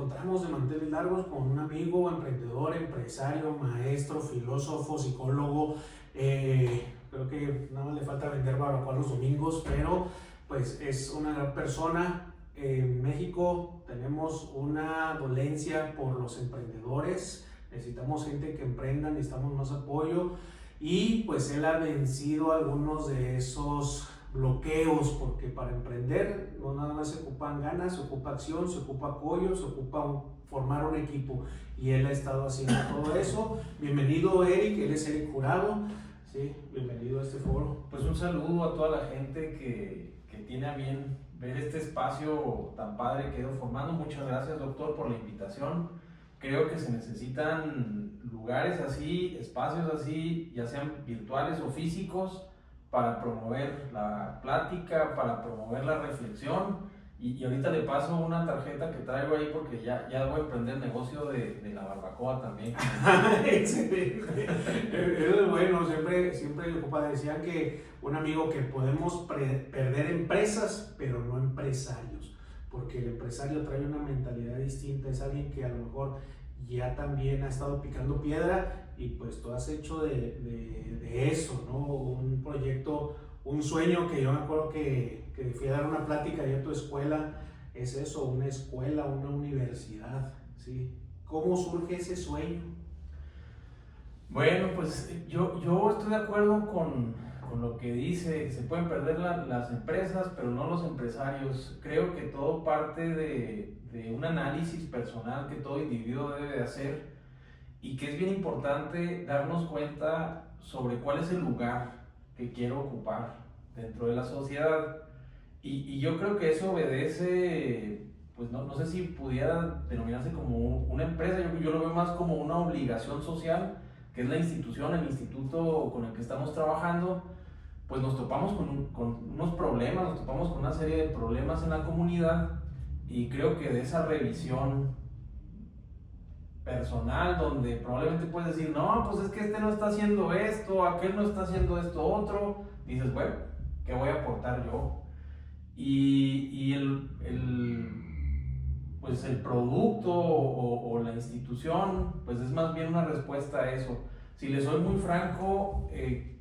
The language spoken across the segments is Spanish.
encontramos de manteles largos con un amigo, emprendedor, empresario, maestro, filósofo, psicólogo. Creo que nada más le falta vender barbacoa los domingos, pero pues es una gran persona. En México tenemos una dolencia por los emprendedores, necesitamos gente que emprenda, necesitamos más apoyo y pues él ha vencido algunos de esos bloqueos, porque para emprender no nada más se ocupan ganas, se ocupa acción, se ocupa apoyo, se ocupa formar un equipo, y él ha estado haciendo todo eso. Bienvenido, Eric. Él es Eric Jurado. Sí, bienvenido a este foro. Pues un saludo a toda la gente que tiene a bien ver este espacio tan padre que he ido formando. Muchas gracias, doctor, por la invitación. Creo que se necesitan lugares así, espacios así, ya sean virtuales o físicos, para promover la plática, para promover la reflexión. Y ahorita le paso una tarjeta que traigo ahí porque ya voy a emprender el negocio de la barbacoa también. Excelente. Es bueno, siempre mi papá decía que un amigo, que podemos perder empresas, pero no empresarios, porque el empresario trae una mentalidad distinta, es alguien que a lo mejor ya también ha estado picando piedra, y pues tú has hecho de eso, ¿no? Un proyecto, un sueño, que yo me acuerdo que fui a dar una plática ahí a tu escuela. Es eso, una escuela, una universidad, ¿sí? ¿Cómo surge ese sueño? Bueno, pues yo estoy de acuerdo con lo que dice. Se pueden perder las empresas, pero no los empresarios. Creo que todo parte de un análisis personal que todo individuo debe de hacer, y que es bien importante darnos cuenta sobre cuál es el lugar que quiero ocupar dentro de la sociedad. Y yo creo que eso obedece, pues no sé si pudiera denominarse como una empresa. Yo lo veo más como una obligación social, que es la institución, el instituto con el que estamos trabajando. Pues nos topamos con unos problemas, nos topamos con una serie de problemas en la comunidad, y creo que de esa revisión personal, donde probablemente puedes decir, no, pues es que este no está haciendo esto, aquel no está haciendo esto otro, dices, bueno, ¿qué voy a aportar yo? Y pues el producto o la institución, pues es más bien una respuesta a eso. Si les soy muy franco,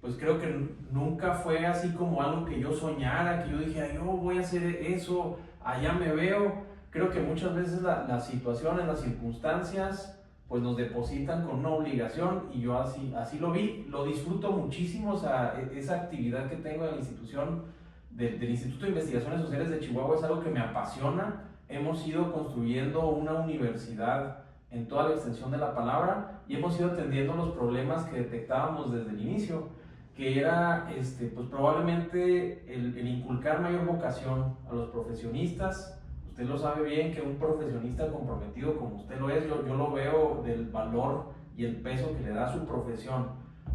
pues creo que nunca fue así como algo que yo soñara, que yo dije, yo voy a hacer eso, allá me veo. Creo que muchas veces las situaciones, las circunstancias, pues nos depositan con una obligación, y yo así lo vi. Lo disfruto muchísimo, o sea, esa actividad que tengo en la institución del Instituto de Investigaciones Sociales de Chihuahua es algo que me apasiona. Hemos ido construyendo una universidad en toda la extensión de la palabra, y hemos ido atendiendo los problemas que detectábamos desde el inicio, que era pues probablemente el inculcar mayor vocación a los profesionistas. Usted lo sabe bien, que un profesionista comprometido como usted lo es, yo lo veo del valor y el peso que le da a su profesión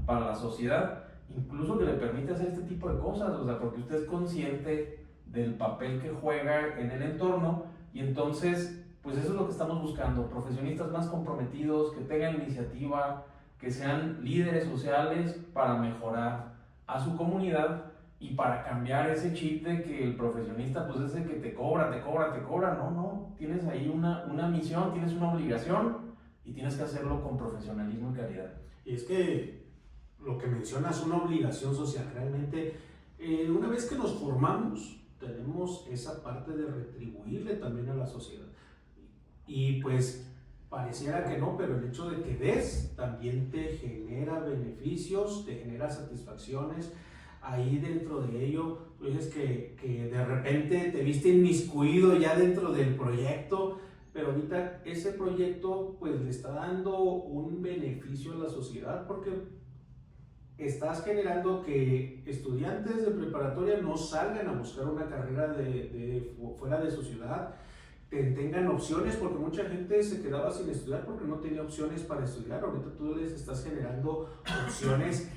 para la sociedad, incluso que le permite hacer este tipo de cosas, o sea, porque usted es consciente del papel que juega en el entorno. Y entonces, pues eso es lo que estamos buscando: profesionistas más comprometidos, que tengan iniciativa, que sean líderes sociales para mejorar a su comunidad, y para cambiar ese chip de que el profesionista pues es el que te cobra. No, tienes ahí una misión, tienes una obligación, y tienes que hacerlo con profesionalismo y calidad. Y es que lo que mencionas es una obligación social. Realmente, una vez que nos formamos, tenemos esa parte de retribuirle también a la sociedad. Y pues pareciera que no, pero el hecho de que des también te genera beneficios, te genera satisfacciones. Ahí dentro de ello, tú dices que de repente te viste inmiscuido ya dentro del proyecto, pero ahorita ese proyecto pues le está dando un beneficio a la sociedad, porque estás generando que estudiantes de preparatoria no salgan a buscar una carrera fuera de su ciudad, que tengan opciones, porque mucha gente se quedaba sin estudiar porque no tenía opciones para estudiar. Ahorita tú les estás generando opciones,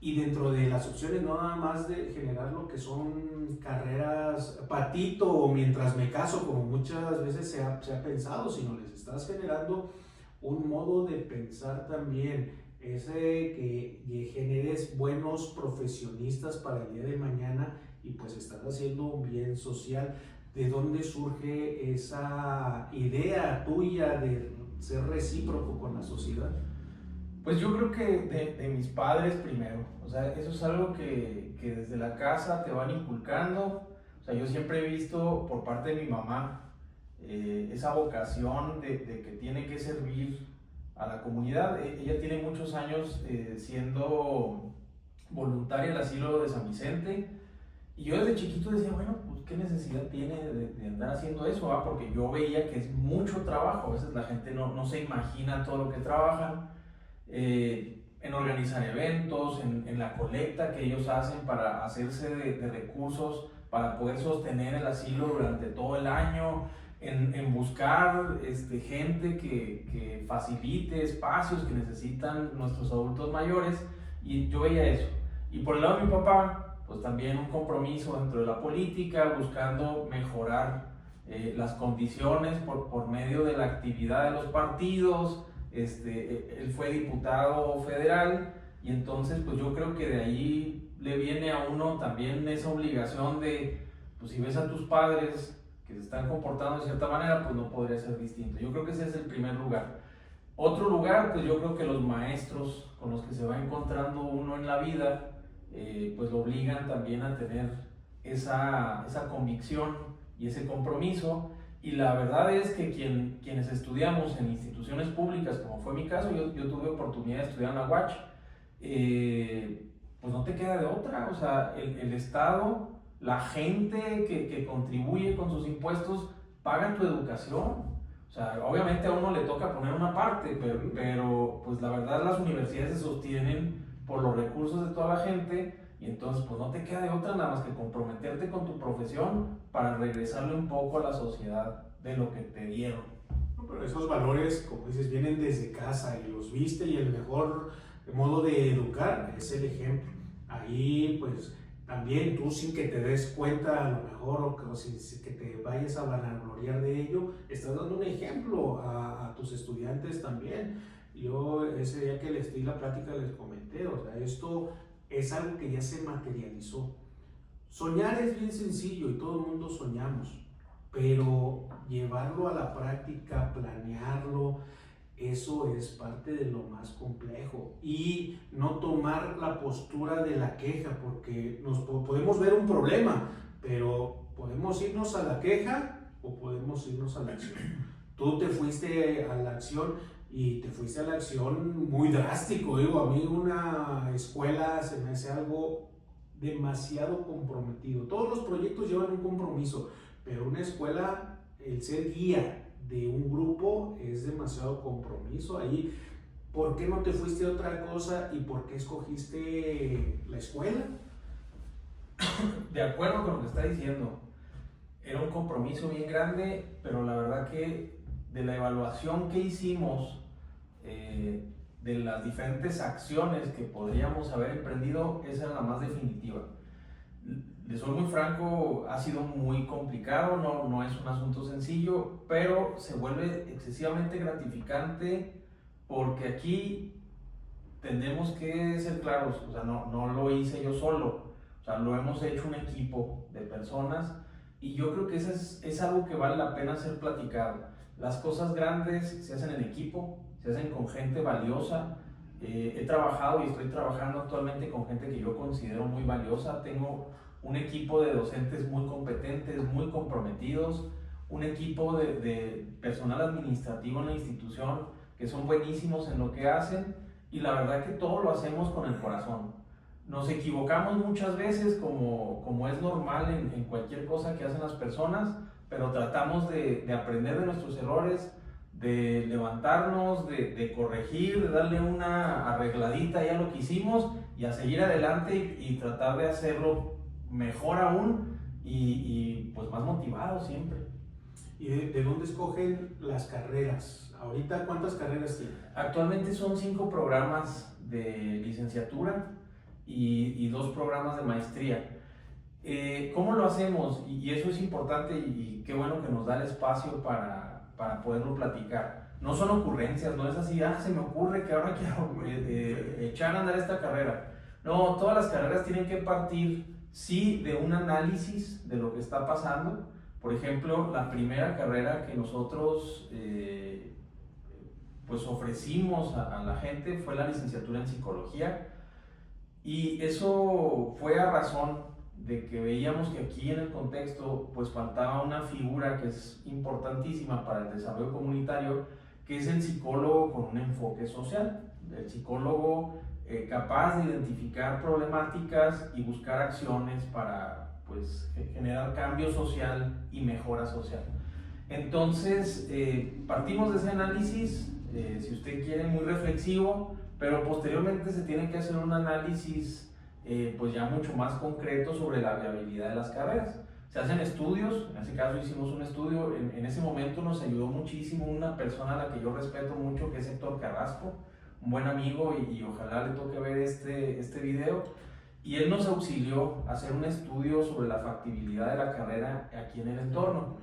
y dentro de las opciones no nada más de generar lo que son carreras patito o mientras me caso, como muchas veces se ha pensado, sino les estás generando un modo de pensar también, ese que generes buenos profesionistas para el día de mañana, y pues estás haciendo un bien social. ¿De dónde surge esa idea tuya de ser recíproco con la sociedad? Pues yo creo que de mis padres primero, o sea, eso es algo que desde la casa te van inculcando. O sea, yo siempre he visto por parte de mi mamá esa vocación de que tiene que servir a la comunidad. Ella tiene muchos años siendo voluntaria en el asilo de San Vicente, y yo desde chiquito decía, bueno, pues qué necesidad tiene de andar haciendo eso, ¿va? Porque yo veía que es mucho trabajo. A veces la gente no se imagina todo lo que trabajan. En organizar eventos, en la colecta que ellos hacen para hacerse de recursos para poder sostener el asilo durante todo el año, en buscar gente que facilite espacios que necesitan nuestros adultos mayores, y yo veía eso. Y por el lado de mi papá, pues también un compromiso dentro de la política, buscando mejorar las condiciones por medio de la actividad de los partidos. Él fue diputado federal, y entonces pues yo creo que de ahí le viene a uno también esa obligación de, pues si ves a tus padres que se están comportando de cierta manera, pues no podría ser distinto. Yo creo que ese es el primer lugar. Otro lugar, pues yo creo que los maestros con los que se va encontrando uno en la vida, pues lo obligan también a tener esa convicción y ese compromiso. Y la verdad es que quienes estudiamos en instituciones públicas, como fue mi caso, yo tuve oportunidad de estudiar en la UACH, pues no te queda de otra. O sea, el Estado, la gente que contribuye con sus impuestos, pagan tu educación. O sea, obviamente a uno le toca poner una parte, pero pues la verdad las universidades se sostienen por los recursos de toda la gente, y entonces pues no te queda de otra nada más que comprometerte con tu profesión para regresarle un poco a la sociedad de lo que te dieron. Pero esos valores, como dices, vienen desde casa y los viste, y el mejor modo de educar es el ejemplo. Ahí pues también tú, sin que te des cuenta a lo mejor, o sin que te vayas a vanagloriar de ello, estás dando un ejemplo a tus estudiantes también. Yo ese día que les di la plática les comenté, o sea, esto es algo que ya se materializó. Soñar es bien sencillo y todo el mundo soñamos, pero llevarlo a la práctica, planearlo, eso es parte de lo más complejo. Y no tomar la postura de la queja, porque podemos ver un problema, pero podemos irnos a la queja o podemos irnos a la acción. Tú te fuiste a la acción, y te fuiste a la acción muy drástico. Digo, a mí una escuela se me hace algo demasiado comprometido. Todos los proyectos llevan un compromiso, pero una escuela, el ser guía de un grupo es demasiado compromiso. Ahí, ¿por qué no te fuiste a otra cosa y por qué escogiste la escuela? De acuerdo con lo que está diciendo, era un compromiso bien grande, pero la verdad que de la evaluación que hicimos, de las diferentes acciones que podríamos haber emprendido, esa era la más definitiva. Les soy muy franco, ha sido muy complicado, no es un asunto sencillo, pero se vuelve excesivamente gratificante, porque aquí tenemos que ser claros. O sea, no lo hice yo solo, o sea, lo hemos hecho un equipo de personas, y yo creo que eso es algo que vale la pena ser platicado. Las cosas grandes se hacen en equipo, se hacen con gente valiosa. He trabajado y estoy trabajando actualmente con gente que yo considero muy valiosa. Tengo un equipo de docentes muy competentes, muy comprometidos, un equipo de personal administrativo en la institución que son buenísimos en lo que hacen, y la verdad que todo lo hacemos con el corazón. Nos equivocamos muchas veces, como es normal en cualquier cosa que hacen las personas, pero tratamos de aprender de nuestros errores, de levantarnos, de corregir, de darle una arregladita ya a lo que hicimos, y a seguir adelante y tratar de hacerlo mejor aún, y pues más motivado siempre. ¿Y de dónde escogen las carreras? Ahorita, ¿cuántas carreras tienen? Actualmente son 5 programas de licenciatura y 2 programas de maestría. ¿Cómo lo hacemos? Y eso es importante, y qué bueno que nos da el espacio para poderlo platicar. No son ocurrencias, no es así, se me ocurre que ahora quiero echar a andar esta carrera. No, todas las carreras tienen que partir, sí, de un análisis de lo que está pasando, Por ejemplo, la primera carrera que nosotros pues ofrecimos a la gente fue la licenciatura en psicología, y eso fue a razón de que veíamos que aquí en el contexto pues faltaba una figura que es importantísima para el desarrollo comunitario, que es el psicólogo con un enfoque social, el psicólogo capaz de identificar problemáticas y buscar acciones para pues generar cambio social y mejora social. Entonces partimos de ese análisis, si usted quiere, muy reflexivo, pero posteriormente se tiene que hacer un análisis pues ya mucho más concreto sobre la viabilidad de las carreras. Se hacen estudios, en ese caso hicimos un estudio, en ese momento nos ayudó muchísimo una persona a la que yo respeto mucho, que es Héctor Carrasco, un buen amigo, y ojalá le toque ver este video, y él nos auxilió a hacer un estudio sobre la factibilidad de la carrera aquí en el entorno,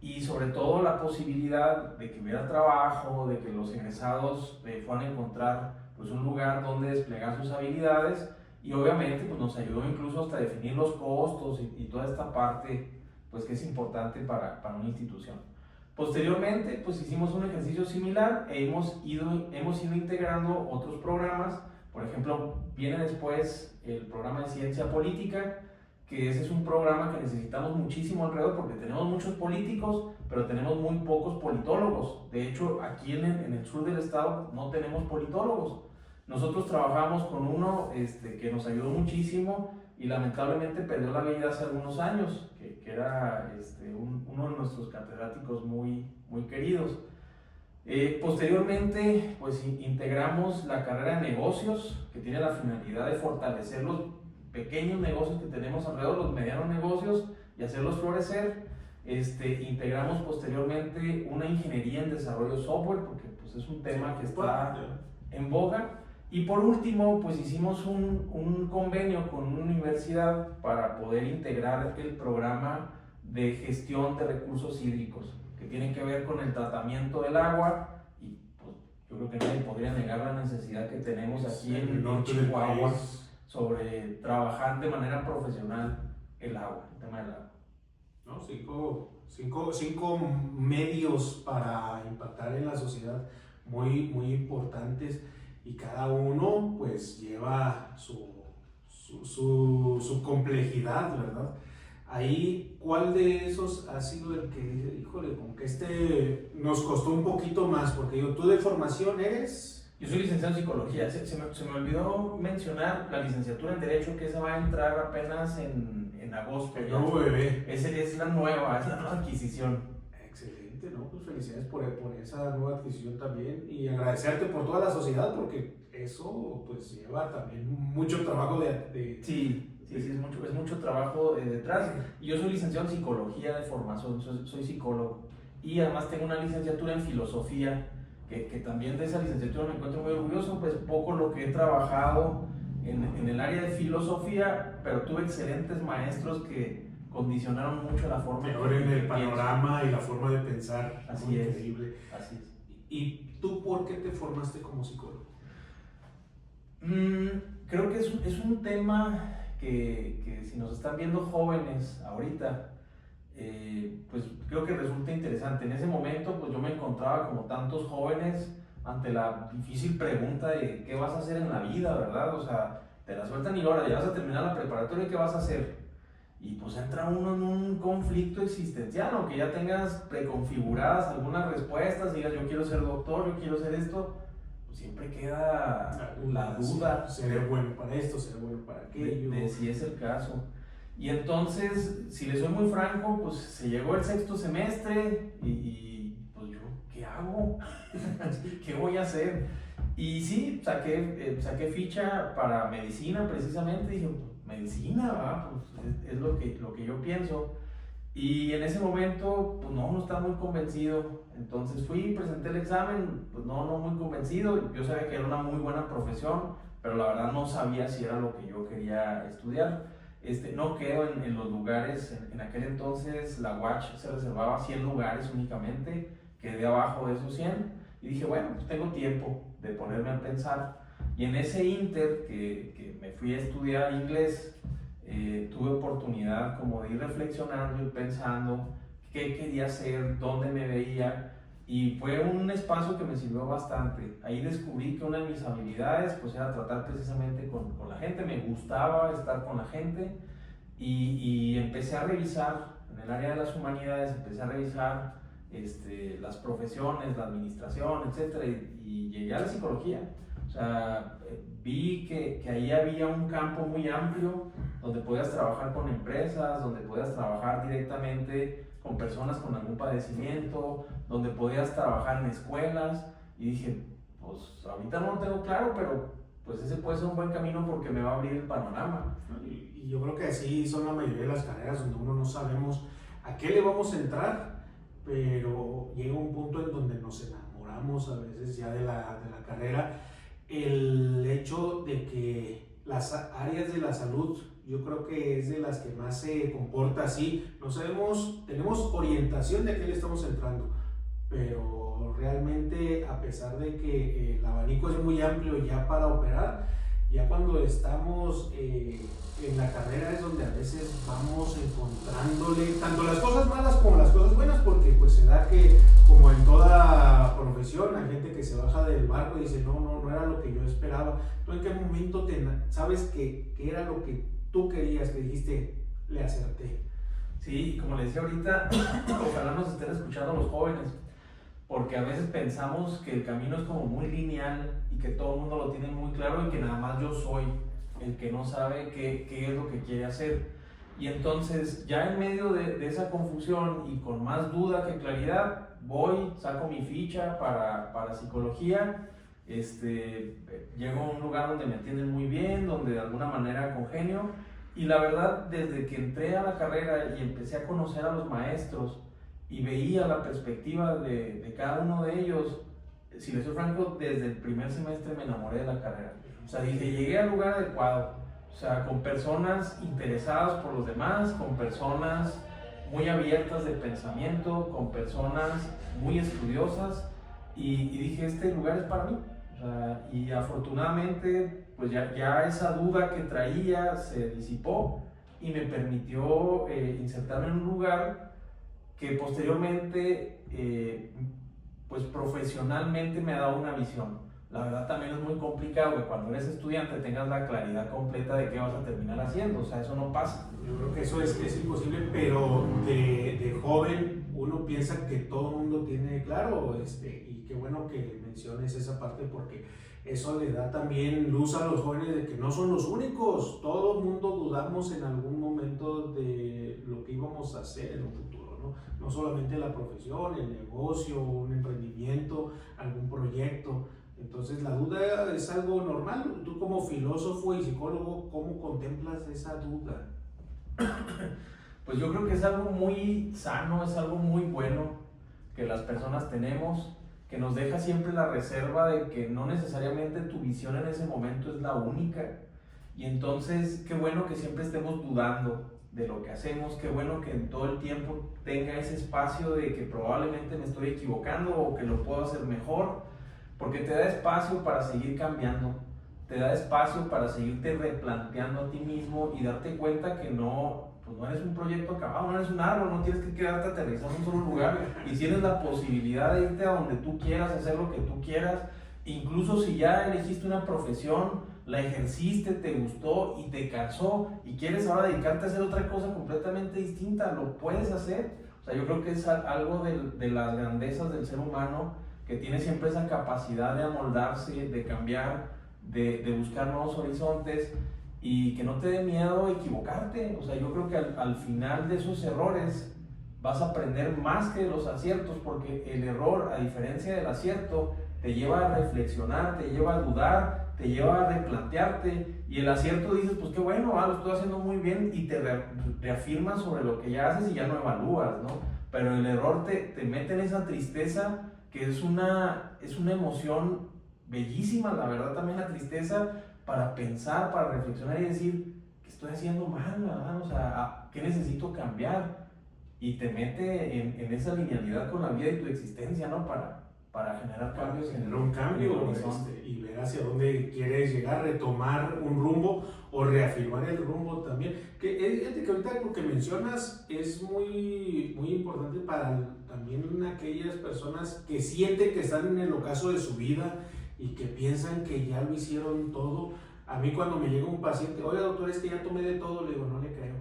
y sobre todo la posibilidad de que hubiera trabajo, de que los egresados fueran a encontrar pues un lugar donde desplegar sus habilidades, y obviamente pues nos ayudó incluso hasta definir los costos y toda esta parte pues que es importante para una institución. Posteriormente pues hicimos un ejercicio similar e hemos ido integrando otros programas. Por ejemplo, viene después el programa de ciencia política, que ese es un programa que necesitamos muchísimo alrededor porque tenemos muchos políticos, pero tenemos muy pocos politólogos. De hecho, aquí en el sur del estado no tenemos politólogos. Nosotros trabajamos con uno que nos ayudó muchísimo y lamentablemente perdió la vida hace algunos años, que era uno de nuestros catedráticos muy, muy queridos. Posteriormente, pues integramos la carrera de negocios, que tiene la finalidad de fortalecer los pequeños negocios que tenemos alrededor, los medianos negocios, y hacerlos florecer. Integramos posteriormente una ingeniería en desarrollo software, porque pues, es un tema que está en boga. Y por último, pues hicimos un convenio con una universidad para poder integrar el programa de gestión de recursos hídricos, que tienen que ver con el tratamiento del agua, y pues, yo creo que nadie podría negar la necesidad que tenemos aquí en Chihuahua sobre trabajar de manera profesional el agua, el tema del agua. ¿No? Cinco medios para impactar en la sociedad muy, muy importantes, y cada uno pues lleva su complejidad, ¿verdad? Ahí, ¿cuál de esos ha sido el que, híjole, como que nos costó un poquito más? Porque digo, tú de formación eres... Yo soy licenciado en psicología. Se me olvidó mencionar la licenciatura en Derecho, que esa va a entrar apenas en agosto. El nuevo bebé. Es la nueva adquisición. Excelente, ¿no? Pues felicidades por esa nueva adquisición también, y agradecerte por toda la sociedad, porque eso pues lleva también mucho trabajo Sí, es mucho trabajo detrás. Yo soy licenciado en psicología de formación, soy psicólogo, y además tengo una licenciatura en filosofía, que también de esa licenciatura me encuentro muy orgulloso, pues poco lo que he trabajado en el área de filosofía, pero tuve excelentes maestros que condicionaron mucho la forma que abren el panorama y la forma de pensar. Así es. Increíble. Así es. ¿Y tú por qué te formaste como psicólogo? Creo que es un tema que si nos están viendo jóvenes ahorita, pues creo que resulta interesante. En ese momento pues yo me encontraba como tantos jóvenes ante la difícil pregunta de qué vas a hacer en la vida, ¿verdad? O sea, te la sueltan y ahora ya vas a terminar la preparatoria, ¿qué vas a hacer? Y pues entra uno en un conflicto existencial, aunque ya tengas preconfiguradas algunas respuestas, digas yo quiero ser doctor, yo quiero ser esto, pues siempre queda la duda. ¿Seré bueno para esto? ¿Seré bueno para aquello? De si es el caso. Y entonces, si les soy muy franco, pues se llegó el sexto semestre y pues yo, ¿qué hago? ¿Qué voy a hacer? Y sí, saqué ficha para medicina precisamente, dije, medicina, ¿verdad? Pues es lo que yo pienso. Y en ese momento, pues no estaba muy convencido. Entonces fui, presenté el examen, pues no muy convencido. Yo sabía que era una muy buena profesión, pero la verdad no sabía si era lo que yo quería estudiar. No quedo en los lugares. En aquel entonces la UACH se reservaba 100 lugares únicamente, quedé abajo de esos 100 y dije, bueno, pues tengo tiempo de ponerme a pensar. Y en ese inter que me fui a estudiar inglés, tuve oportunidad como de ir reflexionando y pensando qué quería hacer, dónde me veía, y fue un espacio que me sirvió bastante. Ahí descubrí que una de mis habilidades pues era tratar precisamente con la gente, me gustaba estar con la gente, y empecé a revisar en el área de las humanidades, empecé a revisar las profesiones, la administración, etcétera, y llegué a la psicología. O sea, vi que ahí había un campo muy amplio donde podías trabajar con empresas, donde podías trabajar directamente con personas con algún padecimiento, donde podías trabajar en escuelas, y dije, pues ahorita no lo tengo claro, pero pues ese puede ser un buen camino porque me va a abrir el panorama. Y yo creo que así son la mayoría de las carreras donde uno no sabemos a qué le vamos a entrar, pero llega un punto en donde nos enamoramos a veces ya de la carrera. El hecho de que las áreas de la salud, yo creo que es de las que más se comporta así. No sabemos, tenemos orientación de a qué le estamos entrando, pero realmente, a pesar de que el abanico es muy amplio ya para operar, ya cuando estamos en la carrera es donde a veces vamos encontrándole tanto las cosas malas como las cosas buenas, porque pues se da que, como en toda profesión, hay gente que se baja del barco y dice, no era lo que yo esperaba. ¿Tú en qué momento sabes que era lo que tú querías, que dijiste, le acerté? Sí, como les decía ahorita, ojalá nos estén escuchando los jóvenes, porque a veces pensamos que el camino es como muy lineal y que todo el mundo lo tiene muy claro y que nada más yo soy el que no sabe qué es lo que quiere hacer. Y entonces, ya en medio de esa confusión y con más duda que claridad, voy, saco mi ficha para psicología, llego a un lugar donde me atienden muy bien, donde de alguna manera congenio, y la verdad, desde que entré a la carrera y empecé a conocer a los maestros y veía la perspectiva de cada uno de ellos, si les soy franco, desde el primer semestre me enamoré de la carrera. O sea, dije, llegué al lugar adecuado. O sea, con personas interesadas por los demás, con personas muy abiertas de pensamiento, con personas muy estudiosas, y dije, este lugar es para mí. O sea, y afortunadamente, pues ya esa duda que traía se disipó y me permitió insertarme en un lugar que posteriormente, pues profesionalmente me ha dado una visión. La verdad también es muy complicado que cuando eres estudiante tengas la claridad completa de qué vas a terminar haciendo. O sea, eso no pasa. Yo creo que eso es imposible, pero de joven uno piensa que todo el mundo tiene claro, y qué bueno que menciones esa parte, porque eso le da también luz a los jóvenes de que no son los únicos. Todo el mundo dudamos en algún momento de lo que íbamos a hacer en un futuro, ¿no? No solamente la profesión, el negocio, un emprendimiento, algún proyecto. Entonces la duda es algo normal. Tú, como filósofo y psicólogo, ¿cómo contemplas esa duda? Pues yo creo que es algo muy sano, es algo muy bueno que las personas tenemos, que nos deja siempre la reserva de que no necesariamente tu visión en ese momento es la única. Y entonces, qué bueno que siempre estemos dudando de lo que hacemos, qué bueno que en todo el tiempo tenga ese espacio de que probablemente me estoy equivocando o que lo puedo hacer mejor, porque te da espacio para seguir cambiando, te da espacio para seguirte replanteando a ti mismo y darte cuenta que no eres un proyecto acabado, no eres un árbol, no tienes que quedarte aterrizado en un solo lugar, y tienes la posibilidad de irte a donde tú quieras, hacer lo que tú quieras. Incluso si ya elegiste una profesión, la ejerciste, te gustó y te cansó y quieres ahora dedicarte a hacer otra cosa completamente distinta, lo puedes hacer. O sea, yo creo que es algo de las grandezas del ser humano, que tiene siempre esa capacidad de amoldarse, de cambiar, de buscar nuevos horizontes, y que no te dé miedo equivocarte. O sea, yo creo que al final de esos errores vas a aprender más que de los aciertos, porque el error, a diferencia del acierto, te lleva a reflexionar, te lleva a dudar, te lleva a replantearte, y el acierto dices, pues qué bueno, lo estoy haciendo muy bien, y te reafirmas sobre lo que ya haces y ya no evalúas, ¿no? Pero el error te mete en esa tristeza, que es una emoción bellísima, la verdad, también la tristeza, para pensar, para reflexionar y decir, ¿qué estoy haciendo mal, verdad? O sea, ¿qué necesito cambiar? Y te mete en esa linealidad con la vida y tu existencia, ¿no? para generar cambios generar un cambio y ver hacia dónde quieres llegar, retomar un rumbo o reafirmar el rumbo también. Que ahorita lo que mencionas es muy, muy importante para también aquellas personas que sienten que están en el ocaso de su vida y que piensan que ya lo hicieron todo. A mí cuando me llega un paciente, oye doctor, es que ya tomé de todo, le digo, no le creo.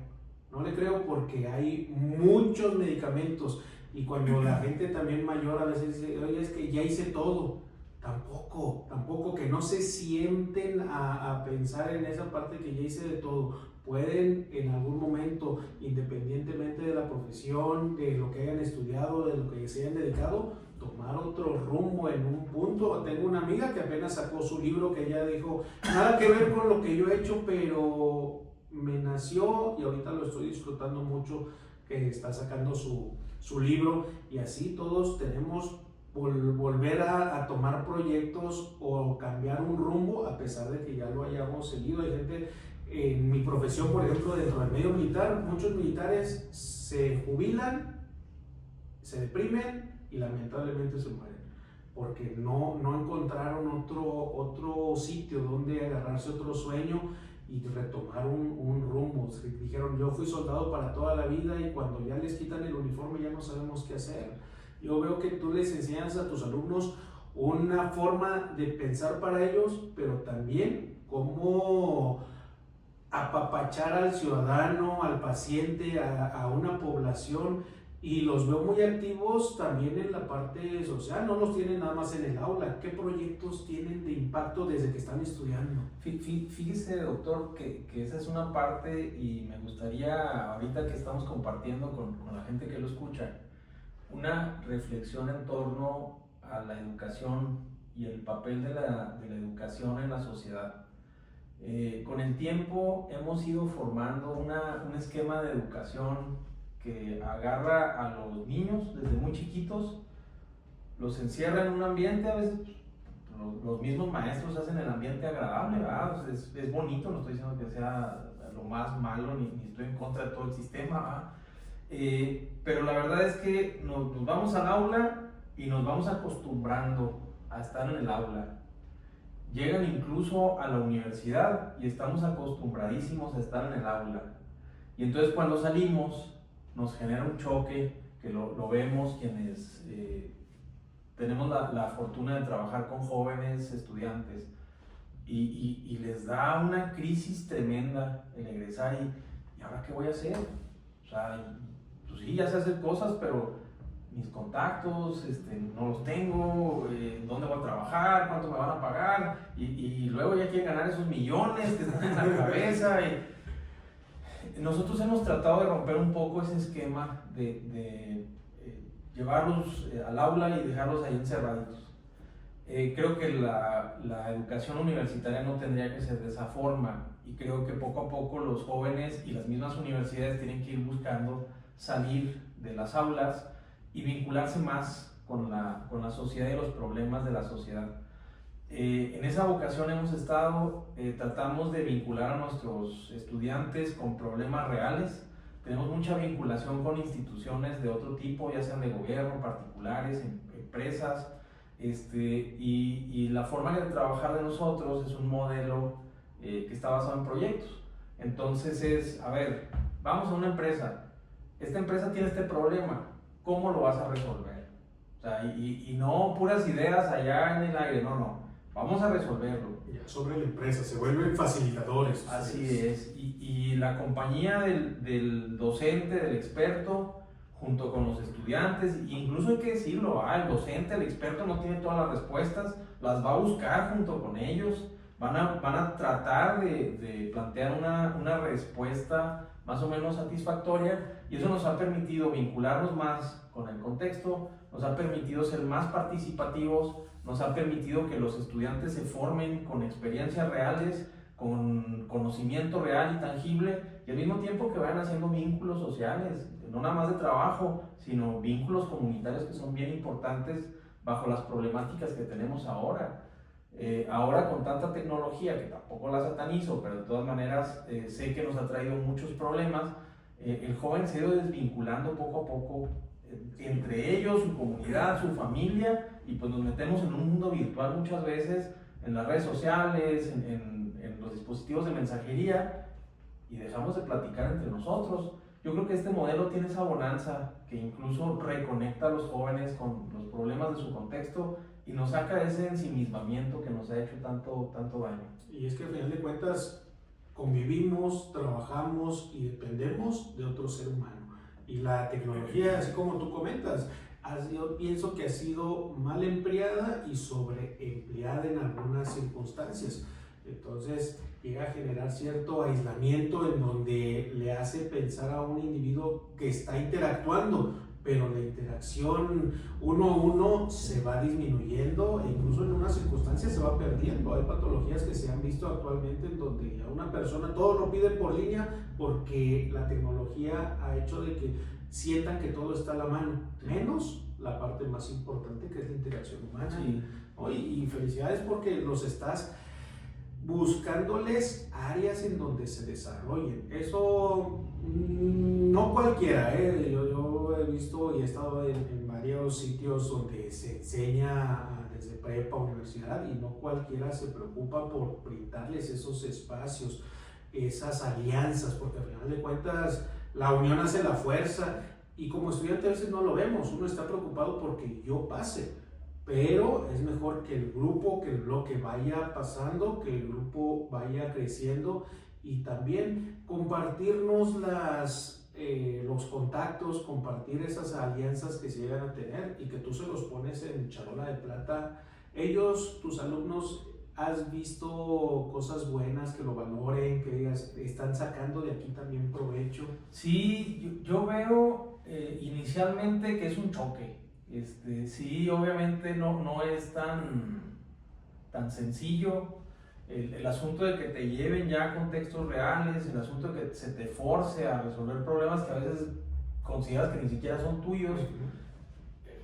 No le creo porque hay muchos medicamentos. Y cuando la gente también mayor a veces dice, oye, es que ya hice todo, tampoco, que no se sienten a pensar en esa parte que ya hice de todo. Pueden en algún momento, independientemente de la profesión, de lo que hayan estudiado, de lo que se hayan dedicado, tomar otro rumbo en un punto. Tengo una amiga que apenas sacó su libro que ella dijo, nada que ver con lo que yo he hecho, pero me nació y ahorita lo estoy disfrutando mucho, que está sacando su libro, y así todos tenemos volver a tomar proyectos o cambiar un rumbo a pesar de que ya lo hayamos seguido. Hay gente en mi profesión, por ejemplo, dentro del medio militar, muchos militares se jubilan, se deprimen y lamentablemente se mueren porque no encontraron otro sitio donde agarrarse, otro sueño y retomar un rumbo. Dijeron, yo fui soldado para toda la vida y cuando ya les quitan el uniforme ya no sabemos qué hacer. Yo veo que tú les enseñas a tus alumnos una forma de pensar para ellos, pero también cómo apapachar al ciudadano, al paciente, a una población, y los veo muy activos también en la parte social. No los tienen nada más en el aula. ¿Qué proyectos tienen de impacto desde que están estudiando? Fíjese, doctor, que esa es una parte, y me gustaría, ahorita que estamos compartiendo con la gente que lo escucha, una reflexión en torno a la educación y el papel de la educación en la sociedad. Con el tiempo hemos ido formando un esquema de educación que agarra a los niños desde muy chiquitos, los encierra en un ambiente, a veces los mismos maestros hacen el ambiente agradable, ¿verdad? Es bonito, no estoy diciendo que sea lo más malo, ni estoy en contra de todo el sistema, ¿verdad? Pero la verdad es que nos vamos al aula y nos vamos acostumbrando a estar en el aula. Llegan incluso a la universidad y estamos acostumbradísimos a estar en el aula. Y entonces cuando salimos nos genera un choque, que lo vemos quienes tenemos la fortuna de trabajar con jóvenes estudiantes, y les da una crisis tremenda el egresar y ¿ahora qué voy a hacer? O sea, pues sí, ya sé hacer cosas, pero mis contactos no los tengo, dónde voy a trabajar, cuánto me van a pagar, y luego ya quieren ganar esos millones que están en la cabeza. Nosotros hemos tratado de romper un poco ese esquema de llevarlos al aula y dejarlos ahí encerraditos. Creo que la educación universitaria no tendría que ser de esa forma, y creo que poco a poco los jóvenes y las mismas universidades tienen que ir buscando salir de las aulas y vincularse más con la sociedad y los problemas de la sociedad. En esa vocación hemos estado, tratamos de vincular a nuestros estudiantes con problemas reales. Tenemos mucha vinculación con instituciones de otro tipo, ya sean de gobierno, particulares, empresas, y la forma de trabajar de nosotros es un modelo que está basado en proyectos. Entonces es, a ver, vamos a una empresa, esta empresa tiene este problema, ¿cómo lo vas a resolver? O sea, y no puras ideas allá en el aire, no, vamos a resolverlo. Ya sobre la empresa, se vuelven facilitadores. Así es, y la compañía del docente, del experto, junto con los estudiantes, incluso hay que decirlo, el docente, el experto no tiene todas las respuestas, las va a buscar junto con ellos, van a tratar de plantear una respuesta más o menos satisfactoria, y eso nos ha permitido vincularnos más con el contexto, nos ha permitido ser más participativos, nos ha permitido que los estudiantes se formen con experiencias reales, con conocimiento real y tangible, y al mismo tiempo que vayan haciendo vínculos sociales, no nada más de trabajo, sino vínculos comunitarios que son bien importantes bajo las problemáticas que tenemos ahora. Ahora con tanta tecnología, que tampoco la satanizo, pero de todas maneras sé que nos ha traído muchos problemas, el joven se ha ido desvinculando poco a poco entre ellos, su comunidad, su familia, y pues nos metemos en un mundo virtual muchas veces, en las redes sociales, en los dispositivos de mensajería, y dejamos de platicar entre nosotros. Yo creo que este modelo tiene esa bonanza que incluso reconecta a los jóvenes con los problemas de su contexto y nos saca de ese ensimismamiento que nos ha hecho tanto daño. Y es que al final de cuentas convivimos, trabajamos y dependemos de otro ser humano. Y la tecnología, así como tú comentas, yo pienso que ha sido mal empleada y sobreempleada en algunas circunstancias. Entonces llega a generar cierto aislamiento en donde le hace pensar a un individuo que está interactuando, pero la interacción uno a uno se va disminuyendo e incluso en unas circunstancias se va perdiendo. Hay patologías que se han visto actualmente en donde a una persona todo lo pide por línea porque la tecnología ha hecho de que sientan que todo está a la mano, menos la parte más importante que es la interacción humana. Sí. Y felicidades porque los estás buscándoles áreas en donde se desarrollen. Eso no cualquiera, yo he visto y he estado en varios sitios donde se enseña desde prepa, universidad, y no cualquiera se preocupa por brindarles esos espacios, esas alianzas, porque al final de cuentas la unión hace la fuerza, y como estudiante a veces no lo vemos, uno está preocupado porque yo pase, pero es mejor que el grupo, que el bloque vaya pasando, que el grupo vaya creciendo, y también compartirnos los contactos, compartir esas alianzas que se llegan a tener y que tú se los pones en charola de plata. Ellos, tus alumnos, ¿has visto cosas buenas que lo valoren, que digas, están sacando de aquí también provecho? Sí, yo veo inicialmente que es un choque. Sí, obviamente no es tan sencillo el asunto de que te lleven ya a contextos reales, el asunto de que se te force a resolver problemas que a veces consideras que ni siquiera son tuyos,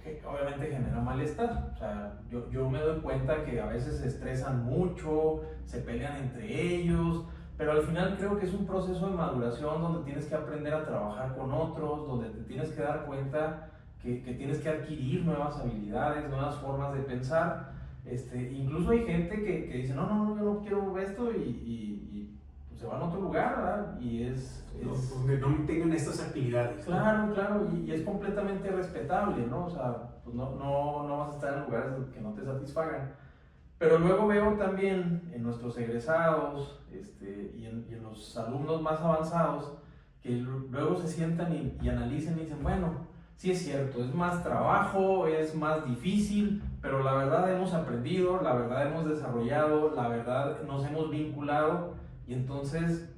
que obviamente genera malestar. O sea, yo me doy cuenta que a veces se estresan mucho, se pelean entre ellos, pero al final creo que es un proceso de maduración donde tienes que aprender a trabajar con otros, donde te tienes que dar cuenta que tienes que adquirir nuevas habilidades, nuevas formas de pensar. Incluso hay gente que dice, no, yo no quiero esto y pues se van a otro lugar, ¿verdad? Donde no tengan estas actividades. Claro, y es completamente respetable, ¿no? O sea, pues no vas a estar en lugares que no te satisfagan. Pero luego veo también en nuestros egresados y en los alumnos más avanzados que luego se sientan y analizan y dicen, bueno, sí es cierto, es más trabajo, es más difícil, pero la verdad hemos aprendido, la verdad hemos desarrollado, la verdad nos hemos vinculado y entonces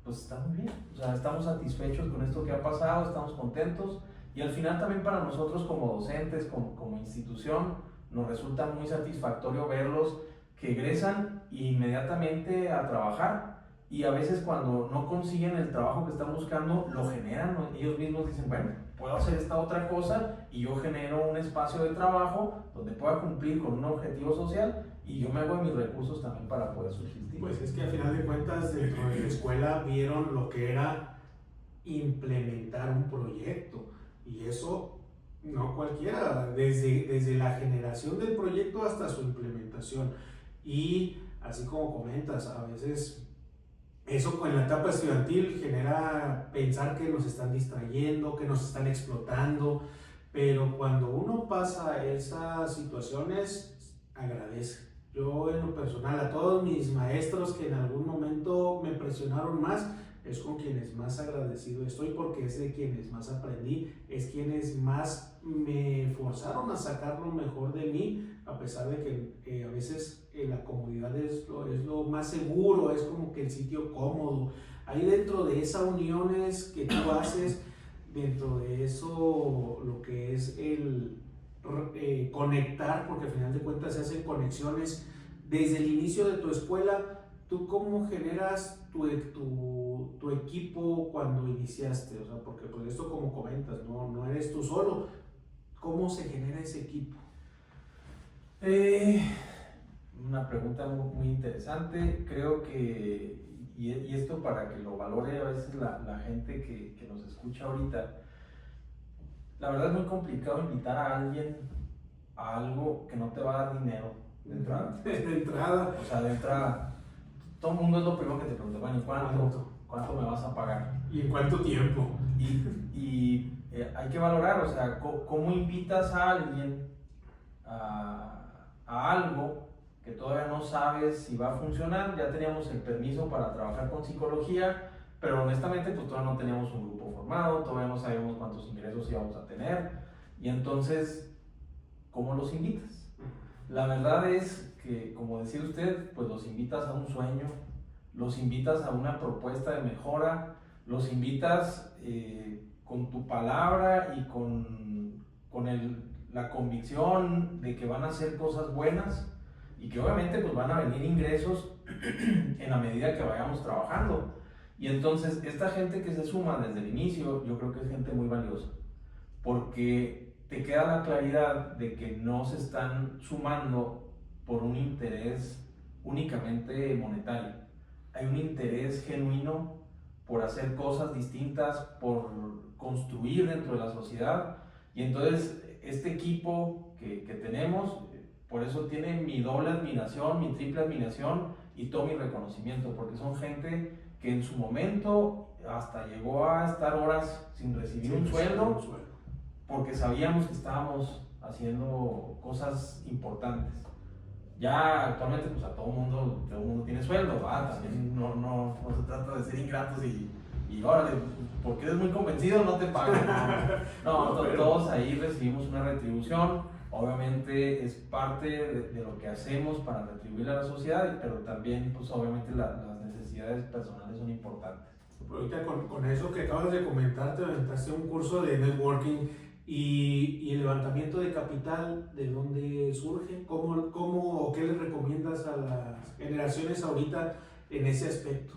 pues estamos bien, o sea, estamos satisfechos con esto que ha pasado, estamos contentos y al final también para nosotros como docentes, como institución, nos resulta muy satisfactorio verlos que egresan inmediatamente a trabajar y a veces cuando no consiguen el trabajo que están buscando, lo generan, ¿no? Ellos mismos dicen, bueno, puedo hacer esta otra cosa y yo genero un espacio de trabajo donde pueda cumplir con un objetivo social y yo me hago de mis recursos también para poder subsistir. Pues es que al final de cuentas dentro de la escuela vieron lo que era implementar un proyecto y eso no cualquiera, desde la generación del proyecto hasta su implementación. Y así como comentas, a veces eso con la etapa estudiantil genera pensar que nos están distrayendo, que nos están explotando, pero cuando uno pasa esas situaciones, agradece. Yo en lo personal a todos mis maestros que en algún momento me presionaron más, es con quienes más agradecido estoy porque es de quienes más aprendí, es quienes más me forzaron a sacar lo mejor de mí, a pesar de que a veces la comodidad es lo más seguro, es como que el sitio cómodo. Ahí dentro de esas uniones que tú haces, dentro de eso lo que es el conectar, porque al final de cuentas se hacen conexiones desde el inicio de tu escuela. ¿Tú cómo generas tu equipo cuando iniciaste? O sea, porque pues esto como comentas, no eres tú solo. ¿Cómo se genera ese equipo? Una pregunta muy interesante. Creo que, y esto para que lo valore a veces la gente que nos escucha ahorita, La verdad es muy complicado invitar a alguien a algo que no te va a dar dinero de entrada. De entrada. O sea, de entrada, todo el mundo es lo primero que te pregunta, bueno, ¿y cuánto me vas a pagar? ¿Y en cuánto tiempo? Y hay que valorar, o sea, cómo invitas a alguien a algo que todavía no sabes si va a funcionar. Ya teníamos el permiso para trabajar con psicología, pero honestamente pues todavía no teníamos un grupo formado, todavía no sabíamos cuántos ingresos íbamos a tener, y entonces, ¿cómo los invitas? La verdad es que, como decía usted, pues los invitas a un sueño, los invitas a una propuesta de mejora, los invitas con tu palabra y con la convicción de que van a hacer cosas buenas y que obviamente pues van a venir ingresos en la medida que vayamos trabajando. Y entonces esta gente que se suma desde el inicio, yo creo que es gente muy valiosa, porque te queda la claridad de que no se están sumando por un interés únicamente monetario. Hay un interés genuino por hacer cosas distintas, por construir dentro de la sociedad. Y entonces este equipo que tenemos, por eso tiene mi doble admiración, mi triple admiración y todo mi reconocimiento, porque son gente que en su momento hasta llegó a estar horas sin recibir un sueldo, porque sabíamos que estábamos haciendo cosas importantes. Ya actualmente pues todo el mundo tiene sueldo, ¿verdad? También no se trata de ser ingratos y órale, porque eres muy convencido no te pagan. No, todos ahí recibimos una retribución. Obviamente es parte de lo que hacemos para retribuir a la sociedad, pero también pues obviamente las necesidades personales son importantes. Ahorita con eso que acabas de comentar, te aventaste un curso de networking y el levantamiento de capital, ¿de dónde surge? ¿Cómo qué le recomiendas a las generaciones ahorita en ese aspecto?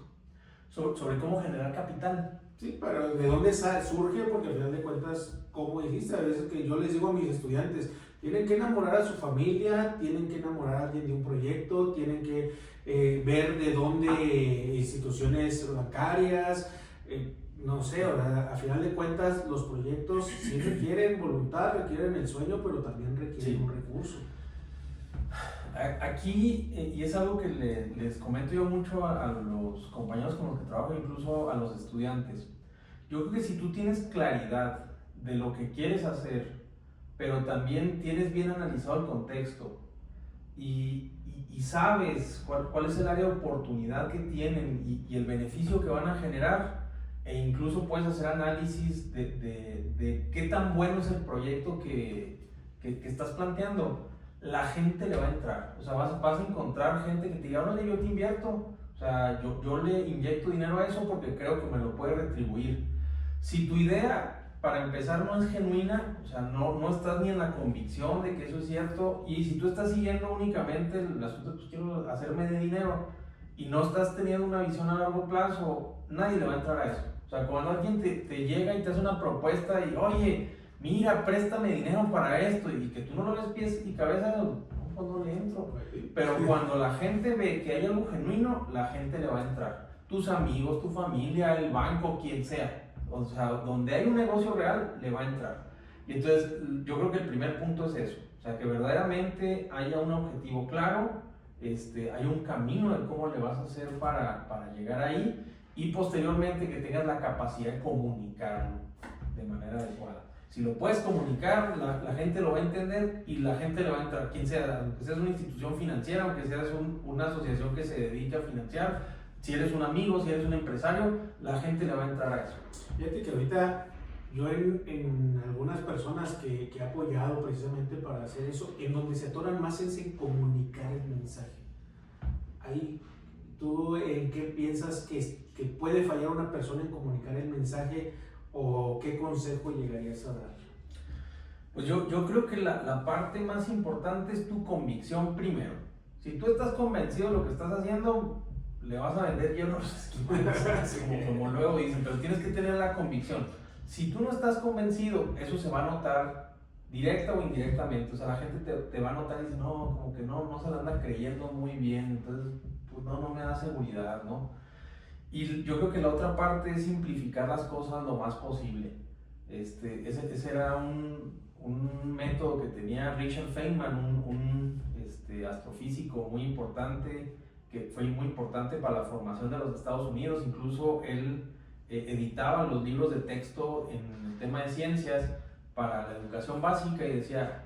Sobre cómo generar capital. Sí, pero ¿de dónde surge? Porque al final de cuentas, como dijiste, a veces que yo les digo a mis estudiantes, tienen que enamorar a su familia, tienen que enamorar a alguien de un proyecto, tienen que ver de dónde instituciones bancarias, no sé, a final de cuentas los proyectos sí requieren voluntad, requieren el sueño, pero también requieren un recurso. Aquí, y es algo que les comento yo mucho a los compañeros con los que trabajo, incluso a los estudiantes. Yo creo que si tú tienes claridad de lo que quieres hacer, pero también tienes bien analizado el contexto y sabes cuál es el área de oportunidad que tienen y el beneficio que van a generar, e incluso puedes hacer análisis de qué tan bueno es el proyecto que estás planteando, la gente le va a entrar. O sea, vas a encontrar gente que te diga, órale, yo te invierto, o sea, yo le inyecto dinero a eso porque creo que me lo puede retribuir. Si tu idea, para empezar, no es genuina, o sea, no estás ni en la convicción de que eso es cierto, y si tú estás siguiendo únicamente el asunto de pues quiero hacerme de dinero y no estás teniendo una visión a largo plazo, nadie le va a entrar a eso. O sea, cuando alguien te llega y te hace una propuesta y, oye, mira, préstame dinero para esto, y que tú no lo ves pies y cabeza, no le entro. Pero cuando la gente ve que hay algo genuino, la gente le va a entrar. Tus amigos, tu familia, el banco, quien sea. O sea, donde hay un negocio real, le va a entrar. Y entonces, yo creo que el primer punto es eso. O sea, que verdaderamente haya un objetivo claro, hay un camino de cómo le vas a hacer para llegar ahí, y posteriormente que tengas la capacidad de comunicarlo de manera adecuada. Si lo puedes comunicar, la gente lo va a entender y la gente le va a entrar, quien sea, aunque seas una institución financiera, aunque seas una asociación que se dedica a financiar, si eres un amigo, si eres un empresario, la gente le va a entrar a eso. Fíjate que ahorita yo en algunas personas que he apoyado precisamente para hacer eso, en donde se atoran más es en comunicar el mensaje. Ahí, ¿tú en qué piensas que puede fallar una persona en comunicar el mensaje, o qué consejo llegarías a dar? Pues yo creo que la parte más importante es tu convicción primero. Si tú estás convencido de lo que estás haciendo, le vas a vender hielos como luego dicen, pero tienes que tener la convicción. Si tú no estás convencido, eso se va a notar directa o indirectamente. O sea, la gente te va a notar y dice, no, como que no se la anda creyendo muy bien, entonces pues no me da seguridad, ¿no? Y yo creo que la otra parte es simplificar las cosas lo más posible. Ese era un método que tenía Richard Feynman, un astrofísico muy importante, que fue muy importante para la formación de los Estados Unidos. Incluso él editaba los libros de texto en el tema de ciencias para la educación básica y decía,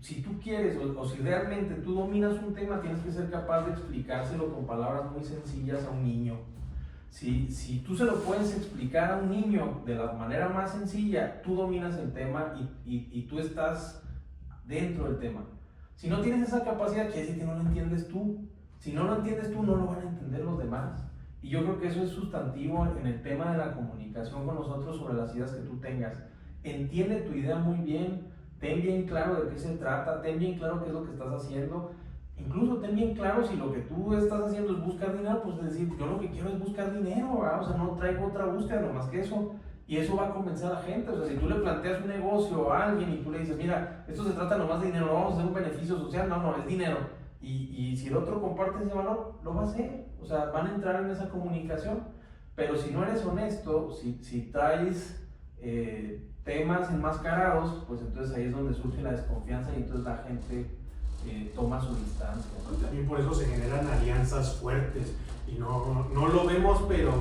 si tú quieres o si realmente tú dominas un tema, tienes que ser capaz de explicárselo con palabras muy sencillas a un niño. Si tú se lo puedes explicar a un niño de la manera más sencilla, tú dominas el tema y tú estás dentro del tema. Si no tienes esa capacidad, quiere decir que no lo entiendes tú. Si no lo entiendes tú, no lo van a entender los demás. Y yo creo que eso es sustantivo en el tema de la comunicación con nosotros sobre las ideas que tú tengas. Entiende tu idea muy bien, ten bien claro de qué se trata, ten bien claro qué es lo que estás haciendo. Incluso ten bien claro si lo que tú estás haciendo es buscar dinero, pues decir, yo lo que quiero es buscar dinero, ¿verdad? O sea, no traigo otra búsqueda, no más que eso. Y eso va a convencer a la gente. O sea, si tú le planteas un negocio a alguien y tú le dices, mira, esto se trata nomás de dinero, no vamos a hacer un beneficio social, no, es dinero. Y si el otro comparte ese valor, lo va a hacer. O sea, van a entrar en esa comunicación. Pero si no eres honesto, si traes temas enmascarados, pues entonces ahí es donde surge la desconfianza y entonces la gente toma su distancia. También por eso se generan alianzas fuertes y no lo vemos, pero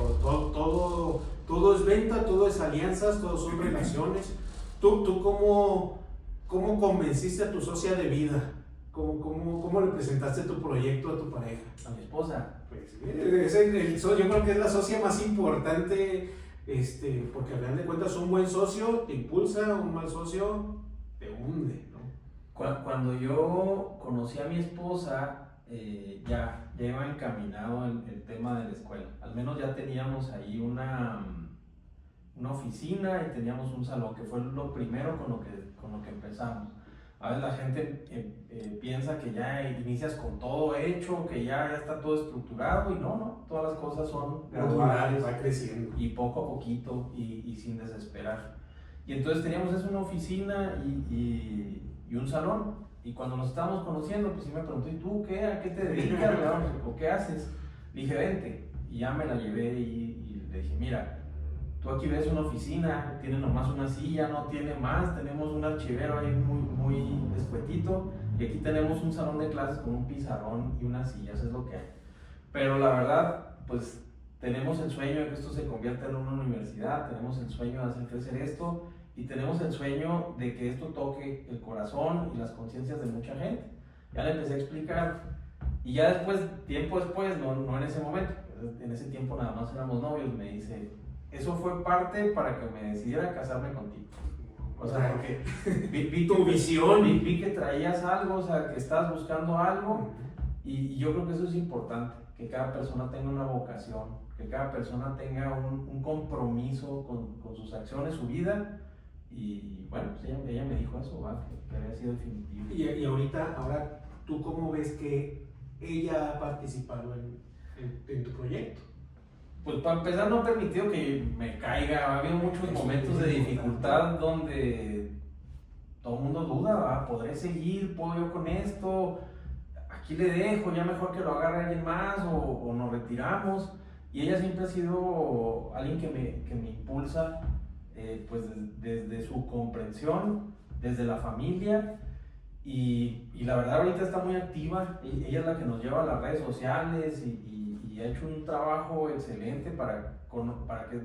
todo es venta, todo es alianzas, todo son relaciones. ¿Tú cómo convenciste a tu socia de vida? ¿Cómo le presentaste tu proyecto a tu pareja? A mi esposa. Pues yo creo que es la socia más importante, porque al final de cuentas un buen socio te impulsa, un mal socio te hunde, ¿no? Cuando yo conocí a mi esposa, ya iba encaminado el tema de la escuela. Al menos ya teníamos ahí una oficina y teníamos un salón, que fue lo primero con lo que empezamos. A veces la gente piensa que ya inicias con todo hecho, que ya está todo estructurado, y no, todas las cosas son graduales, va creciendo. Y poco a poquito y sin desesperar. Y entonces teníamos eso, una oficina y un salón, y cuando nos estábamos conociendo, pues sí me preguntó, ¿y tú qué? ¿A qué te dedicas? ¿O qué haces? Le dije, vente, y ya me la llevé y le dije, mira, tú aquí ves una oficina, tiene nomás una silla, no tiene más, tenemos un archivero ahí muy escuetito, y aquí tenemos un salón de clases con un pizarrón y unas sillas, es lo que hay. Pero la verdad, pues tenemos el sueño de que esto se convierta en una universidad, tenemos el sueño de hacer crecer esto, y tenemos el sueño de que esto toque el corazón y las conciencias de mucha gente. Ya le empecé a explicar, y ya después, tiempo después, no en ese momento, en ese tiempo nada más éramos novios, me dice, eso fue parte para que me decidiera casarme contigo. O sea, porque vi tu visión, vi que traías algo, o sea, que estabas buscando algo, y yo creo que eso es importante, que cada persona tenga una vocación, que cada persona tenga un compromiso con sus acciones, su vida. Y bueno, pues ella me dijo eso, ¿va? Que había sido definitivo. Y ahora, ¿tú cómo ves que ella ha participado en tu proyecto? Pues para empezar, no ha permitido que me caiga. Ha habido muchos momentos de dificultad donde todo el mundo duda, ¿va? ¿Podré seguir? ¿Puedo yo con esto? Aquí le dejo, ya mejor que lo agarre alguien más o nos retiramos. Y ella siempre ha sido alguien que me impulsa, pues desde su comprensión, desde la familia, y la verdad ahorita está muy activa. Ella es la que nos lleva a las redes sociales y ha hecho un trabajo excelente para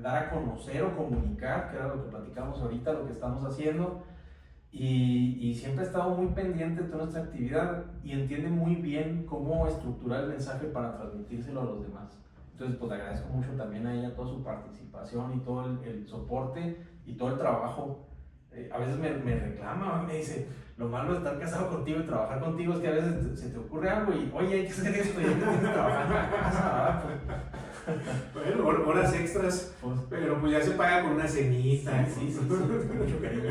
dar a conocer o comunicar, que era lo que platicamos ahorita, lo que estamos haciendo, y siempre ha estado muy pendiente de toda nuestra actividad y entiende muy bien cómo estructurar el mensaje para transmitírselo a los demás. Entonces, pues le agradezco mucho también a ella toda su participación y todo el soporte y todo el trabajo. A veces me reclama, me dice, lo malo de estar casado contigo y trabajar contigo es que a veces se te ocurre algo y, oye, hay que hacer esto, y ya te tienes trabajando en casa, ¿verdad? Bueno, horas extras, pues, pero pues ya se paga con una cenita. Sí, con mucho cariño.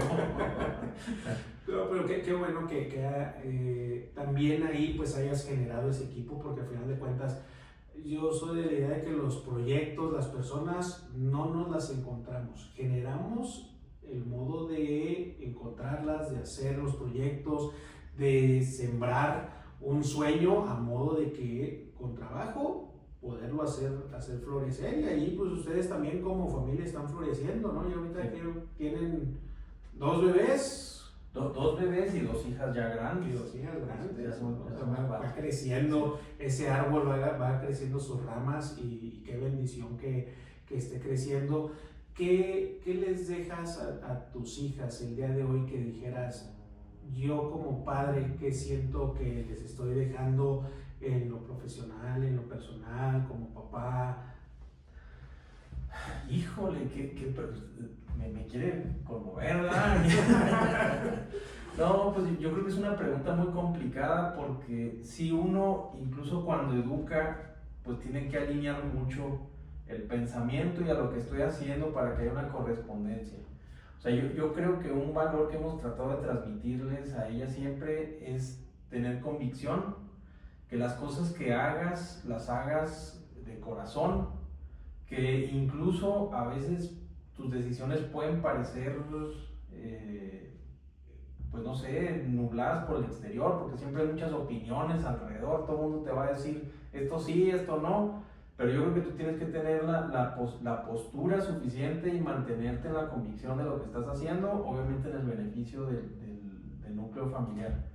No, pero qué bueno que también ahí pues hayas generado ese equipo, porque al final de cuentas yo soy de la idea de que los proyectos, las personas no nos las encontramos, generamos el modo de encontrarlas, de hacer los proyectos, de sembrar un sueño a modo de que con trabajo poderlo hacer florecer, y ahí pues ustedes también como familia están floreciendo, ¿no? Y ahorita Sí. que tienen 2 bebés. Dos bebés y 2 hijas ya grandes. Y 2 hijas grandes, Ya son- ¿no? ya O sea, son va padres. creciendo, ese árbol va creciendo sus ramas, y qué bendición que esté creciendo. ¿Qué les dejas a tus hijas el día de hoy que dijeras, yo como padre, qué siento que les estoy dejando en lo profesional, en lo personal, como papá? Híjole, me quiere conmover, ¿verdad? No, pues yo creo que es una pregunta muy complicada porque si uno, incluso cuando educa, pues tiene que alinear mucho el pensamiento y a lo que estoy haciendo para que haya una correspondencia. O sea, yo creo que un valor que hemos tratado de transmitirles a ellas siempre es tener convicción, que las cosas que hagas, las hagas de corazón, que incluso a veces tus decisiones pueden parecer, pues no sé, nubladas por el exterior, porque siempre hay muchas opiniones alrededor, todo el mundo te va a decir esto sí, esto no, pero yo creo que tú tienes que tener la postura suficiente y mantenerte en la convicción de lo que estás haciendo, obviamente en el beneficio del núcleo familiar.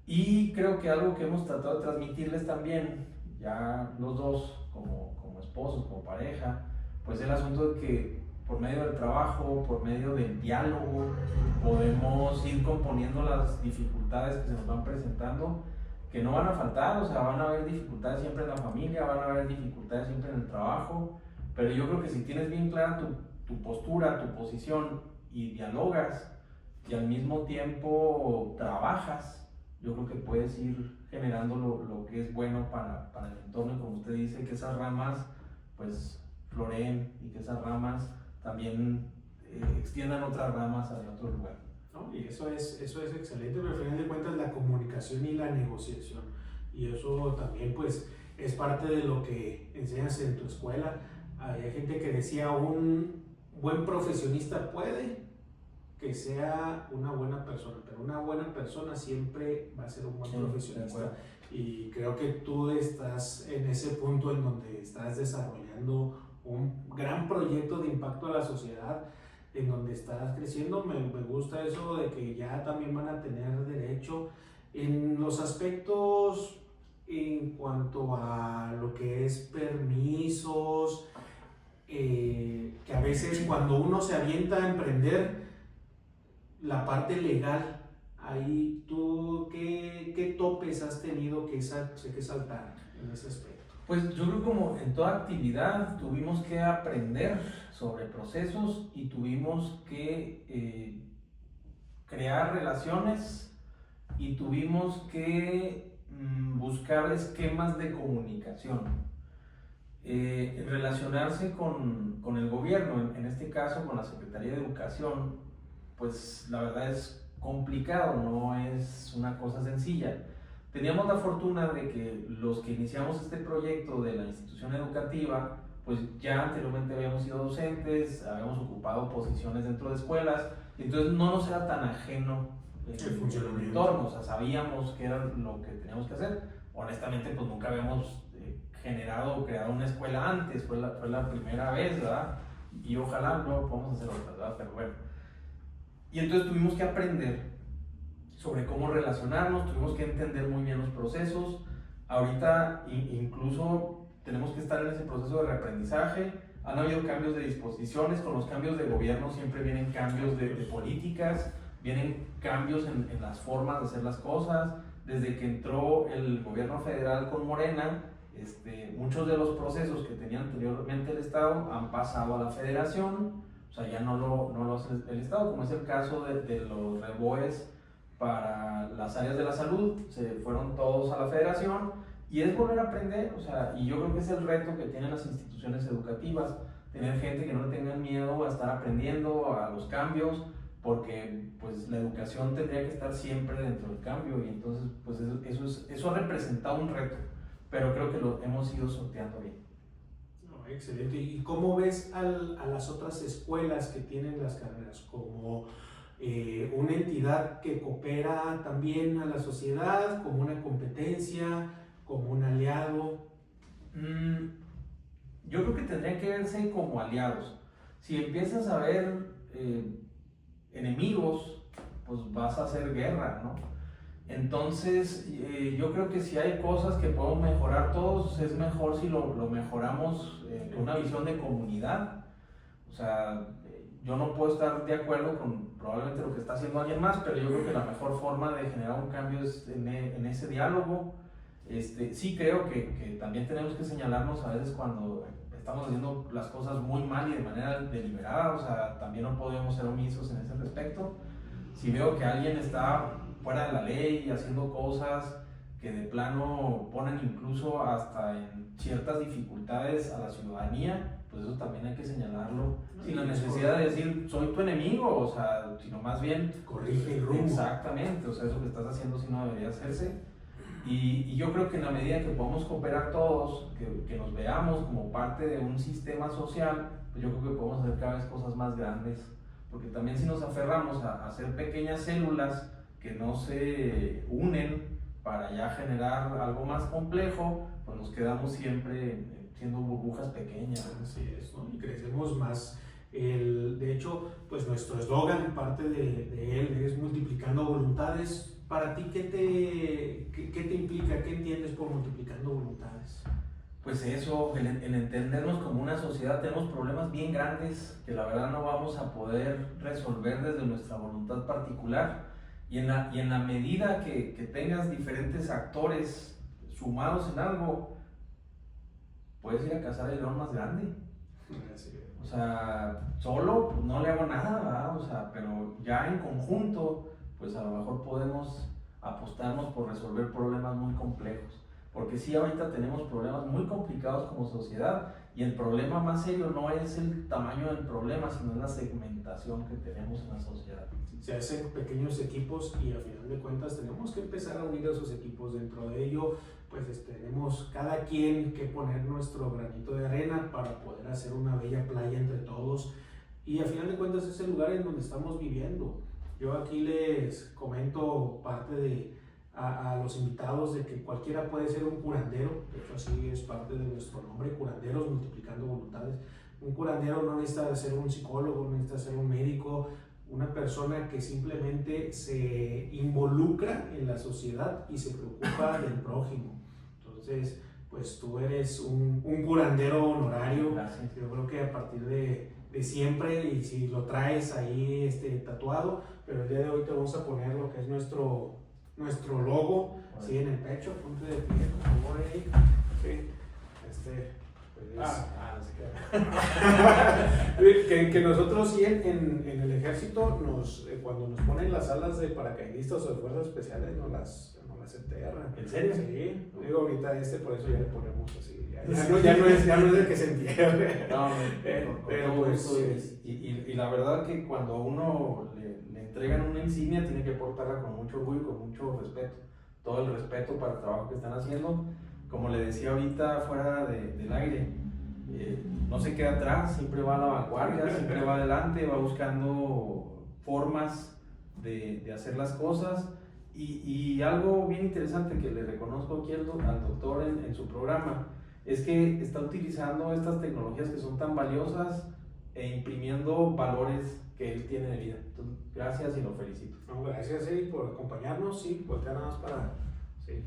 Y creo que algo que hemos tratado de transmitirles también, ya los dos como esposos, como pareja, pues el asunto de que por medio del trabajo, por medio del diálogo, podemos ir componiendo las dificultades que se nos van presentando, que no van a faltar, o sea, van a haber dificultades siempre en la familia, van a haber dificultades siempre en el trabajo, pero yo creo que si tienes bien clara tu postura, tu posición y dialogas y al mismo tiempo trabajas, yo creo que puedes ir generando lo que es bueno para el entorno, y como usted dice, que esas ramas pues floreen y que esas ramas también extiendan otras ramas hacia otro lugar. ¿No? Y eso es excelente, pero al final de cuentas la comunicación y la negociación, y eso también pues es parte de lo que enseñas en tu escuela. Hay gente que decía, un buen profesionista puede que sea una buena persona, pero una buena persona siempre va a ser un buen profesionista, y creo que tú estás en ese punto en donde estás desarrollando un gran proyecto de impacto a la sociedad, en donde estás creciendo. Me gusta eso de que ya también van a tener derecho en los aspectos en cuanto a lo que es permisos, que a veces cuando uno se avienta a emprender, la parte legal, ahí tú qué topes has tenido que saltar en ese aspecto. Pues yo creo que como en toda actividad tuvimos que aprender sobre procesos y tuvimos que crear relaciones y tuvimos que buscar esquemas de comunicación. Relacionarse con el gobierno, en este caso con la Secretaría de Educación, pues la verdad es complicado, no es una cosa sencilla. Teníamos la fortuna de que los que iniciamos este proyecto de la institución educativa, pues ya anteriormente habíamos sido docentes, habíamos ocupado posiciones dentro de escuelas, y entonces no nos era tan ajeno el entorno, o sea, sabíamos que era lo que teníamos que hacer. Honestamente, pues nunca habíamos generado o creado una escuela antes, fue la primera vez, ¿verdad? Y ojalá luego podamos hacer otra, ¿verdad? Pero bueno. Y entonces tuvimos que aprender sobre cómo relacionarnos, tuvimos que entender muy bien los procesos. Ahorita incluso tenemos que estar en ese proceso de reaprendizaje. Han habido cambios de disposiciones, con los cambios de gobierno siempre vienen cambios de políticas, vienen cambios en las formas de hacer las cosas. Desde que entró el gobierno federal con Morena, muchos de los procesos que tenía anteriormente el Estado han pasado a la Federación, o sea, ya no lo hace el Estado, como es el caso de los reboes para las áreas de la salud, se fueron todos a la Federación, y es volver a aprender, o sea, y yo creo que es el reto que tienen las instituciones educativas, tener gente que no le tengan miedo a estar aprendiendo a los cambios, porque pues la educación tendría que estar siempre dentro del cambio, y entonces pues eso ha representado un reto, pero creo que lo hemos ido sorteando bien. Excelente. ¿Y cómo ves a las otras escuelas que tienen las carreras como una entidad que coopera también a la sociedad, como una competencia, como un aliado? Yo creo que tendrían que verse como aliados. Si empiezas a ver enemigos, pues vas a hacer guerra, ¿no? Entonces, yo creo que si hay cosas que podemos mejorar todos, es mejor si lo mejoramos con una visión de comunidad. O sea, yo no puedo estar de acuerdo con probablemente lo que está haciendo alguien más, pero yo creo que la mejor forma de generar un cambio es en ese diálogo. Sí creo que también tenemos que señalarnos a veces cuando estamos haciendo las cosas muy mal y de manera deliberada, o sea, también no podemos ser omisos en ese respecto. Si veo que alguien está fuera de la ley haciendo cosas que de plano ponen incluso hasta en ciertas dificultades a la ciudadanía, pues eso también hay que señalarlo, sin la necesidad de decir soy tu enemigo, o sea, sino más bien corrige el rumbo. Exactamente, o sea, eso que estás haciendo sí no debería hacerse. Y yo creo que en la medida que podamos cooperar todos, que nos veamos como parte de un sistema social, pues yo creo que podemos hacer cada vez cosas más grandes, porque también si nos aferramos a hacer pequeñas células que no se unen para ya generar algo más complejo, pues nos quedamos siempre siendo burbujas pequeñas. Así es, ¿no? Y crecemos más. De hecho, pues nuestro eslogan, parte de él, es multiplicando voluntades. Para ti, ¿qué te implica? ¿Qué entiendes por multiplicando voluntades? Pues eso, el entendernos como una sociedad, tenemos problemas bien grandes que la verdad no vamos a poder resolver desde nuestra voluntad particular, y en la medida que tengas diferentes actores sumados en algo, puedes ir a cazar el león más grande. O sea, solo pues, no le hago nada, ¿verdad? O sea, pero ya en conjunto, pues a lo mejor podemos apostarnos por resolver problemas muy complejos. Porque sí, ahorita tenemos problemas muy complicados como sociedad, y el problema más serio no es el tamaño del problema, sino es la segmentación que tenemos en la sociedad. Se hacen pequeños equipos y a final de cuentas tenemos que empezar a unir esos equipos. Dentro de ello, pues tenemos cada quien que poner nuestro granito de arena para poder hacer una bella playa entre todos, y a final de cuentas es el lugar en donde estamos viviendo. Yo aquí les comento parte a los invitados de que cualquiera puede ser un curandero. De hecho, así es parte de nuestro nombre, curanderos multiplicando voluntades. Un curandero no necesita ser un psicólogo, no necesita ser un médico, una persona que simplemente se involucra en la sociedad y se preocupa del prójimo. Entonces, pues tú eres un curandero honorario. Gracias. Yo creo que a partir de siempre, y si lo traes ahí tatuado, pero el día de hoy te vamos a poner lo que es nuestro logo, bueno, ¿sí? En el pecho, ponte de pie, por favor, Eric. Sí. Que nosotros sí en el ejército, cuando nos ponen las alas de paracaidistas o de fuerzas especiales, nos las enterran. ¿En serio? Sí. Digo, ahorita por eso ya le ponemos así. Ya no es de que se entierre. No, pero pues, y la verdad que cuando a uno le entregan una insignia, tiene que portarla con mucho orgullo y con mucho respeto. Todo el respeto para el trabajo que están haciendo. Como le decía ahorita fuera del aire, no se queda atrás, siempre va a la vanguardia, siempre va adelante, va buscando formas de hacer las cosas. Y algo bien interesante que le reconozco aquí al doctor en su programa es que está utilizando estas tecnologías que son tan valiosas e imprimiendo valores que él tiene de vida. Entonces, gracias y lo felicito. No, gracias, Eric, por acompañarnos. Sí, voltea nada más para... Sí.